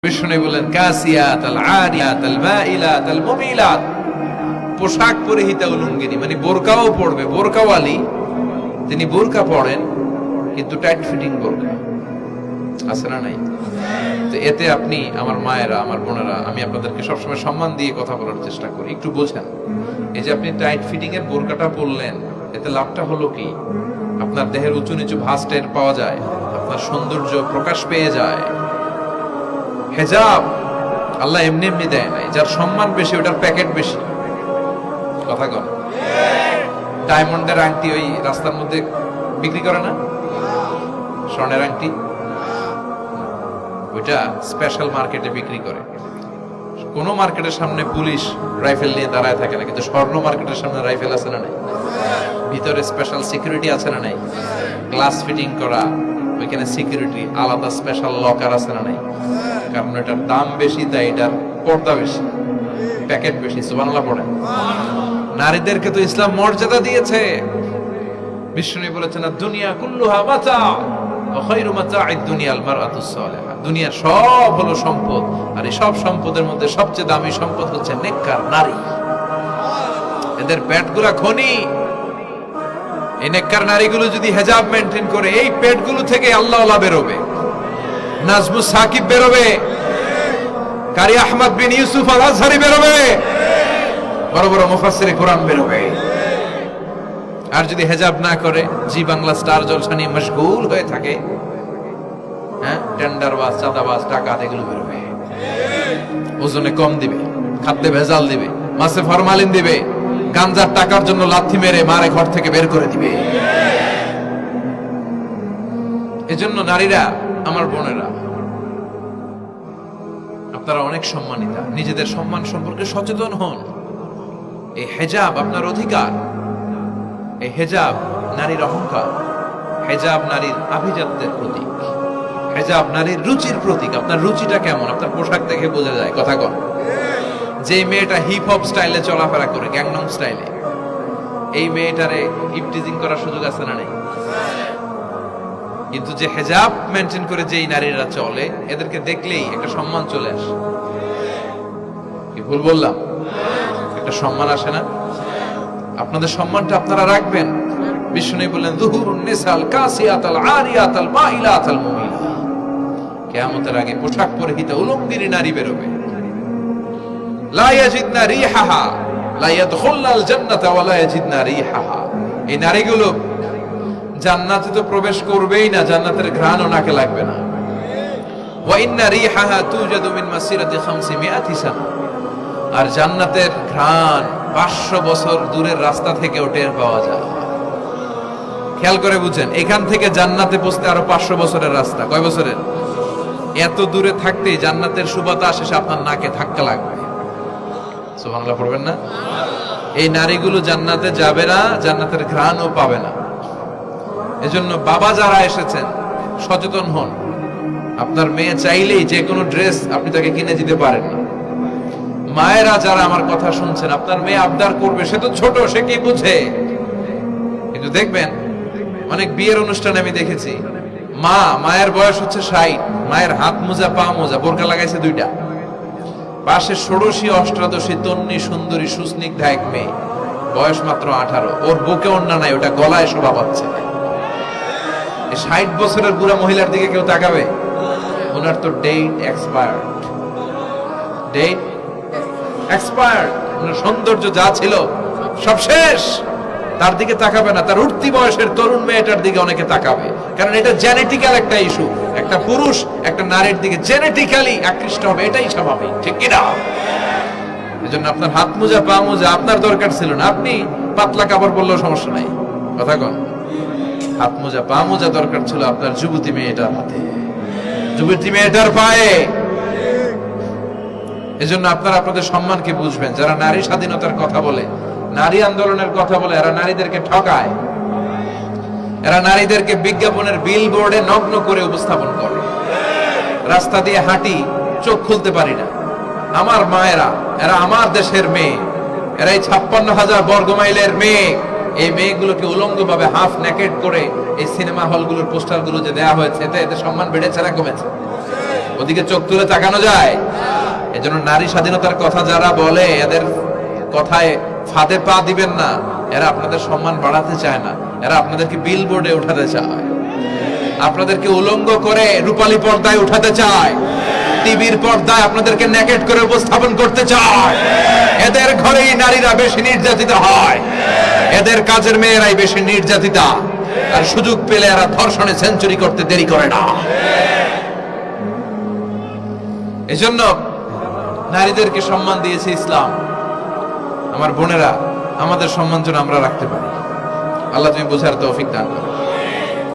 বিষ্ণু বলেন কাসিয়াত আল আরিয়াত আল মাইলাত আল মুমিলাত, পোশাক পরিহিতা উলঙ্গিনী, মানে বোরকাও পড়বে, বোরকাওয়ালি। তিনি বোরকা পড়েন কিন্তু টাইট ফিটিং বোরকা, আছে না নাই? তো এতে আপনি, আমার মায়েরা, আমার বোনেরা, আমি আপনাদেরকে সবসময় সম্মান দিয়ে কথা বলার চেষ্টা করি, একটু বোঝেন। এই যে আপনি টাইট ফিটিং এর বোরকাটা পরলেন, এতে লাভটা হলো কি? আপনার দেহের উঁচু নিচু ভাঁজ টের পাওয়া যায়, আপনার সৌন্দর্য প্রকাশ পেয়ে যায়। হেজাব আল্লাহ এমনি এমনি দেয় নাই, যার সম্মান বেশি ওটার প্যাকেট বেশি। কথা কন, ডায়মন্ডের আংটি ওই রাস্তার মধ্যে বিক্রি করে না, স্বর্ণের আংটি, ওইটা স্পেশাল মার্কেটে বিক্রি করে। কোন মার্কেটের সামনে পুলিশ রাইফেল নিয়ে দাঁড়ায় থাকে না, কিন্তু স্বর্ণ মার্কেটের সামনে রাইফেল আছে না নাই? ভিতরে স্পেশাল সিকিউরিটি আছে না নাই? গ্লাস ফিটিং করা, ওইখানে সিকিউরিটি আলাদা, স্পেশাল লকার আছে না নাই? কারণ এটার দাম বেশি, তাই এটার পর্দা বেশি, প্যাকেট বেশি। সুবহানাল্লাহ পড়েন। নারীদেরকে তো ইসলাম মর্যাদা দিয়েছে। বিষ্ণু বলেছেন দুনিয়া কুল্লুহা মাতা ওয়া খায়রু মাতা'আদ দুনিয়া আল মারআতুস সালিহা। দুনিয়া সব হলো সম্পদ, আর এই সব সম্পদের মধ্যে সবচেয়ে দামি সম্পদ হচ্ছে নেককার নারী। এদের পেটগুলা খনি। এই নেককার নারীগুলো যদি হিজাব মেইনটেইন করে, এই পেটগুলো থেকে আল্লাহওয়ালা বেরোবে, নাজমুস সাকিব বেরোবে, কারি আহমদ বিন ইউসুফ আল আজহারি বেরোবে, বড় বড় মুফাসসিরে কোরআন বেরোবে। আর যদি হিজাব না করে, জি বাংলা স্টার জলসা নিয়ে মশগুল হয়ে থাকে, হ্যাঁ, টেন্ডারবাজ, চাঁদাবাজ, টাকা এগুলো বেরোবে। ওজনে কম দিবে, খাদ্যে ভেজাল দিবে, মাছে ফরমালিন দিবে, গাঞ্জার টাকার জন্য লাথি মেরে মারে ঘর থেকে বের করে দিবে। এজন্য নারীরা, আমার বোনেরা, আপনারা অনেক সম্মানিতা, নিজেদের সম্মান সম্পর্কে সচেতন হন। এই হিজাব আপনার অধিকার। এই হিজাব নারীর অহংকার, হিজাব নারীর আভিজাত্যের প্রতীক, হিজাব নারীর রুচির প্রতীক। আপনার রুচিটা কেমন আপনার পোশাক দেখে বোঝা যায়। কথা কন, যে মেয়েটা হিপ হপ স্টাইলে চলাফেরা করে, গ্যাংনম স্টাইলে, এই মেয়েটারে ইপটিজিং করার সুযোগ আছে না নেই? কিন্তু যে হিজাব মেনটেন করে যেই নারীরা চলে, এদেরকে দেখলেই একটা সম্মান চলে আসে। কি ভুল বললাম? একটা সম্মান আসে না? আপনাদের সম্মানটা আপনারা রাখবেন। বিষ্ণু বললেন যুহুরুন নিসাল কাসিয়াতাল আরিয়াতাল মাইলাতাল মুমিলা। কিয়ামতের আগে পোশাক পরিহিতা উলঙ্গিনী নারী বেরোবে। লা ইয়াজিদনা রিহাহা লা ইয়াদখুলনাল জান্নাতা ওয়া লা ইয়াজিদনা রিহাহা। এই নারীগুলো জান্নাতে তো প্রবেশ করবেই না, জান্নাতের ঘ্রাণও নাকে লাগবে না। ওয়া ইন্না রিহাহা তুজাদু মিন মাসিরাতি 500 সানা। আর জান্নাতের ঘ্রাণ 500 বছর দূরের রাস্তা থেকেও টের পাওয়া যায়। খেয়াল করে বুঝেন, এখান থেকে জান্নাতে পৌঁছতে আরো 500 বছরের রাস্তা। কয় বছরের? এত দূরে থাকতেই জান্নাতের সুবাতাস এসে আপনার নাকে ধাক্কা লাগবে। সুবহানাল্লাহ পড়বেন না? এই নারীগুলো জান্নাতে যাবে না, জান্নাতের ঘ্রাণও পাবে না। এজন্য বাবা যারা এসেছেন, সচেতন হন। আপনার মেয়ে চাইলেই যে কোনো ড্রেস আপনি তাকে কিনে দিতে পারেন না। মায়েরা যারা আমার কথা শুনছেন, আপনার মেয়ে আবদার করবে, সে তো ছোট, সে কি বুঝে? কিন্তু দেখবেন অনেক বিয়ের অনুষ্ঠানে আমি দেখেছি, মায়ের বয়স হচ্ছে 60, মায়ের হাত মোজা, পা মোজা, বোরকা লাগাইছে 2টা, পাশে ষোড়শী, অষ্টাদশী, তন্নি, সুন্দরী, সুস্নিগ্ধা এক মেয়ে, বয়স মাত্র 18, ওর বুকে ওড়না নাই, ওটা গলায় শোভা পাচ্ছে। 60 বছরের বুড়া মহিলার দিকে কেউ তাকাবে? ওনার তো ডেট এক্সপায়ার্ড, ডেট এক্সপায়ার্ড। ওনার সৌন্দর্য যা ছিল সব শেষ। তার দিকে তাকাবে না। তার উঠতি বয়সের তরুণ মেয়েটার দিকে অনেকে তাকাবে, কারণ এটা জেনেটিক্যাল একটা ইস্যু। একটা পুরুষ একটা নারীর দিকে জেনেটিক্যালি আকৃষ্ট হবে, এটাই স্বাভাবিক, ঠিক কিনা? এজন্য আপনার হাত মোজা, পা মোজা আপনার দরকার ছিল না। আপনি পাতলা কাপড় পরলেও সমস্যা নাই। কথা কন, হাত মোজা, পা মোজা দরকার ছিল আপনার যুবতী মেয়েটার হাতে, যুবতী মেয়েটার পায়ে। এজন্য আপনারা আপনাদের সম্মানকে বুঝবেন। যারা নারী স্বাধীনতার কথা বলে, নারী আন্দোলনের কথা বলে, এরা নারীদেরকে ঠকায়। এরা নারীদেরকে বিজ্ঞাপনের বিলবোর্ডে নগ্ন করে উপস্থাপন করে। রাস্তা দিয়ে হাঁটি, চোখ খুলতে পারি না। আমার মায়েরা, এরা আমার দেশের মেয়ে, এরা এই 56,000 বর্গমাইলের মেয়ে। এই মেয়েগুলোকে উলঙ্গভাবে হাফ নেকেড করে এই সিনেমা হলগুলোর পোস্টারগুলো যে দেয়া হয়েছে, এতে সম্মান বেড়েছে না কমেছে? ওদিকে চোখ তুলে তাকানো যায়? এজন্য নারী স্বাধীনতার কথা যারা বলে এদের কথায় ফাঁদে পা দিবেন না। এরা আপনাদের সম্মান বাড়াতে চায় না, এরা আপনাদেরকে বিলবোর্ডে উঠাতে চায়, আপনাদেরকে উলঙ্গ করে রূপালী পর্দায় উঠাতে চায়, টিভির পর্দায় আপনাদেরকে নেকেট করে উপস্থাপন করতে চায়। এদের ঘরেই নারীরা বেশি নির্যাতিত হয়, এদের কাজের মেয়েরাই বেশি নির্যাতিতা, আর সুযোগ পেলে এরা ধর্ষণে সেঞ্চুরি করতে দেরি করে না। এজন্য নারীদেরকে সম্মান দিয়েছে ইসলাম। আমার বোনেরা, আমাদের সম্মান যেন আমরা রাখতে পারি। আল্লাহ তুমি বোঝার তৌফিক দান করো।